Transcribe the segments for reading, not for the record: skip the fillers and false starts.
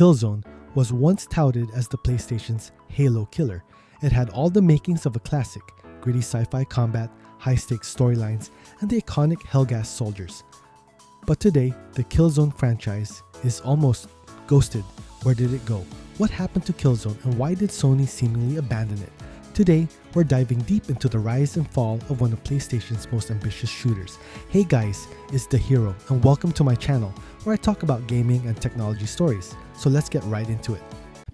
Killzone was once touted as the PlayStation's Halo killer. It had all the makings of a classic: gritty sci-fi combat, high-stakes storylines, and the iconic Helghast soldiers. But today, the Killzone franchise is almost ghosted. Where did it go? What happened to Killzone, and why did Sony seemingly abandon it? Today, we're diving deep into the rise and fall of one of PlayStation's most ambitious shooters. Hey guys, it's The Hero, and welcome to my channel, where I talk about gaming and technology stories. So let's get right into it.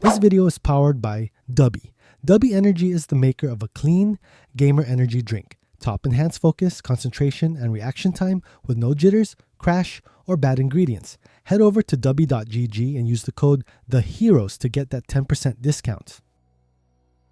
This video is powered by Dubby. Dubby Energy is the maker of a clean gamer energy drink. Top enhanced focus, concentration, and reaction time with no jitters, crash, or bad ingredients. Head over to dubby.gg and use the code THEHEROES to get that 10% discount.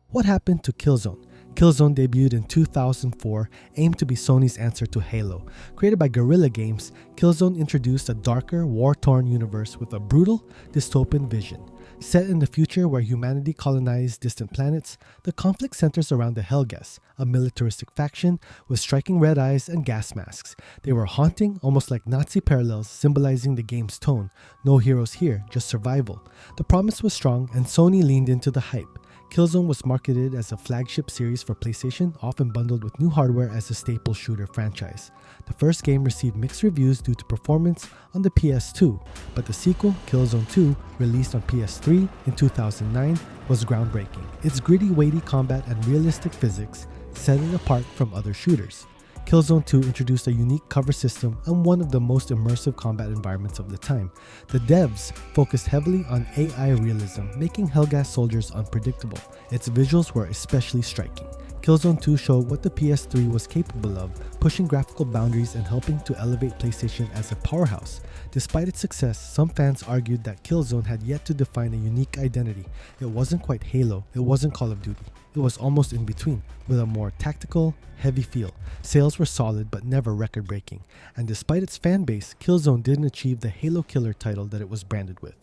What happened to Killzone? Killzone debuted in 2004, aimed to be Sony's answer to Halo. Created by Guerrilla Games, Killzone introduced a darker, war-torn universe with a brutal, dystopian vision. Set in the future where humanity colonized distant planets, the conflict centers around the Helghast, a militaristic faction with striking red eyes and gas masks. They were haunting, almost like Nazi parallels, symbolizing the game's tone. No heroes here, just survival. The promise was strong, and Sony leaned into the hype. Killzone was marketed as a flagship series for PlayStation, often bundled with new hardware as a staple shooter franchise. The first game received mixed reviews due to performance on the PS2, but the sequel, Killzone 2, released on PS3 in 2009, was groundbreaking. Its gritty, weighty combat and realistic physics set it apart from other shooters. Killzone 2 introduced a unique cover system and one of the most immersive combat environments of the time. The devs focused heavily on AI realism, making Helghast soldiers unpredictable. Its visuals were especially striking. Killzone 2 showed what the PS3 was capable of, pushing graphical boundaries and helping to elevate PlayStation as a powerhouse. Despite its success, some fans argued that Killzone had yet to define a unique identity. It wasn't quite Halo, it wasn't Call of Duty. It was almost in between, with a more tactical, heavy feel. Sales were solid but never record-breaking, and despite its fan base, Killzone didn't achieve the Halo killer title that it was branded with.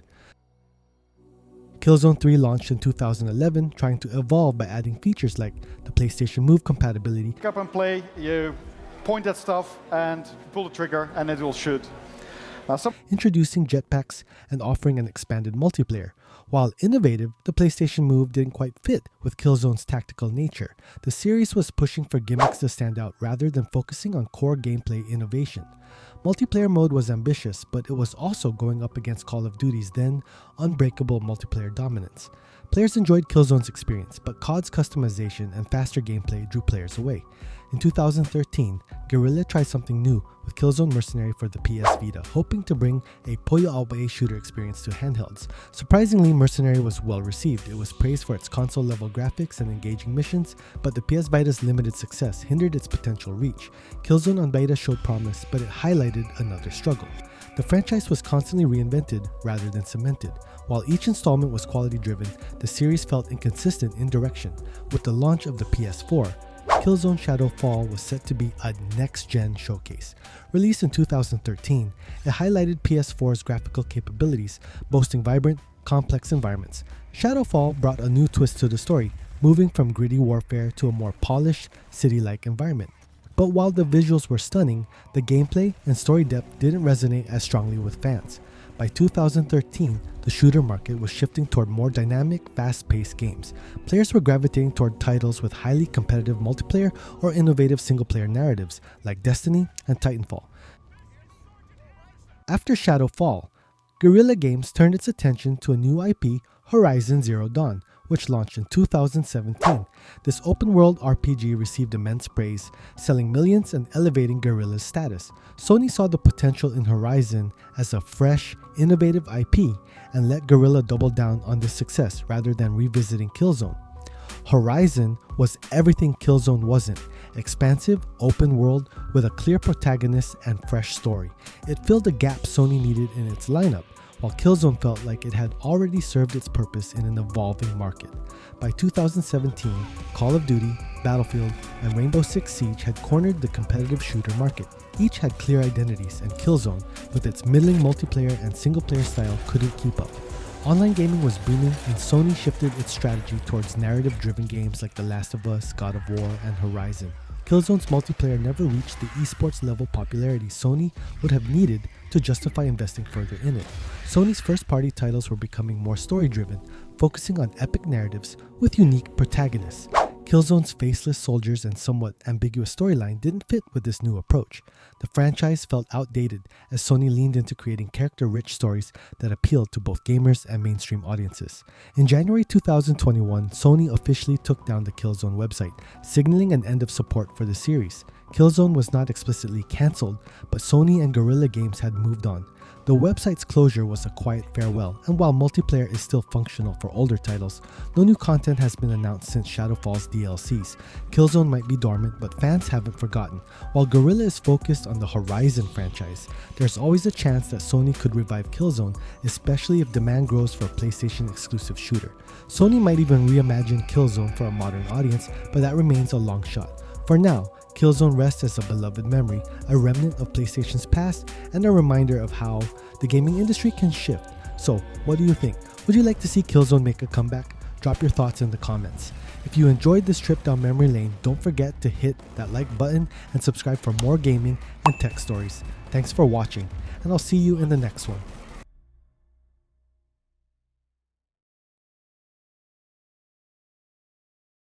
Killzone 3 launched in 2011, trying to evolve by adding features like the PlayStation Move compatibility. Pick up and play, you point at stuff and pull the trigger and it will shoot. Introducing jetpacks and offering an expanded multiplayer. While innovative, the PlayStation Move didn't quite fit with Killzone's tactical nature. The series was pushing for gimmicks to stand out rather than focusing on core gameplay innovation. Multiplayer mode was ambitious, but it was also going up against Call of Duty's then unbreakable multiplayer dominance. Players enjoyed Killzone's experience, but COD's customization and faster gameplay drew players away. In 2013, Guerrilla tried something new with Killzone Mercenary for the PS Vita, hoping to bring a Puyo-Away shooter experience to handhelds. Surprisingly, Mercenary was well received. It was praised for its console-level graphics and engaging missions, but the PS Vita's limited success hindered its potential reach. Killzone on Vita showed promise, but it highlighted another struggle. The franchise was constantly reinvented rather than cemented. While each installment was quality-driven, the series felt inconsistent in direction. With the launch of the PS4, Killzone Shadow Fall was set to be a next-gen showcase. Released in 2013, it highlighted PS4's graphical capabilities, boasting vibrant, complex environments. Shadow Fall brought a new twist to the story, moving from gritty warfare to a more polished, city-like environment. But while the visuals were stunning, the gameplay and story depth didn't resonate as strongly with fans. By 2013, the shooter market was shifting toward more dynamic, fast-paced games. Players were gravitating toward titles with highly competitive multiplayer or innovative single-player narratives like Destiny and Titanfall. After Shadow Fall, Guerrilla Games turned its attention to a new IP, Horizon Zero Dawn, which launched in 2017. This open-world RPG received immense praise, selling millions and elevating Guerrilla's status. Sony saw the potential in Horizon as a fresh, innovative IP and let Guerrilla double down on this success rather than revisiting Killzone. Horizon was everything Killzone wasn't: expansive, open world with a clear protagonist and fresh story. It filled the gap Sony needed in its lineup, while Killzone felt like it had already served its purpose in an evolving market. By 2017, Call of Duty, Battlefield, and Rainbow Six Siege had cornered the competitive shooter market. Each had clear identities, and Killzone, with its middling multiplayer and single-player style, couldn't keep up. Online gaming was booming, and Sony shifted its strategy towards narrative-driven games like The Last of Us, God of War, and Horizon. Killzone's multiplayer never reached the esports level popularity Sony would have needed to justify investing further in it. Sony's first-party titles were becoming more story-driven, focusing on epic narratives with unique protagonists. Killzone's faceless soldiers and somewhat ambiguous storyline didn't fit with this new approach. The franchise felt outdated as Sony leaned into creating character-rich stories that appealed to both gamers and mainstream audiences. In January 2021, Sony officially took down the Killzone website, signaling an end of support for the series. Killzone was not explicitly cancelled, but Sony and Guerrilla Games had moved on. The website's closure was a quiet farewell, and while multiplayer is still functional for older titles, no new content has been announced since Shadowfall's DLCs. Killzone might be dormant, but fans haven't forgotten. While Guerrilla is focused on the Horizon franchise, there's always a chance that Sony could revive Killzone, especially if demand grows for a PlayStation exclusive shooter. Sony might even reimagine Killzone for a modern audience, but that remains a long shot. For now, Killzone rests as a beloved memory, a remnant of PlayStation's past, and a reminder of how the gaming industry can shift. So, what do you think? Would you like to see Killzone make a comeback? Drop your thoughts in the comments. If you enjoyed this trip down memory lane, don't forget to hit that like button and subscribe for more gaming and tech stories. Thanks for watching, and I'll see you in the next one.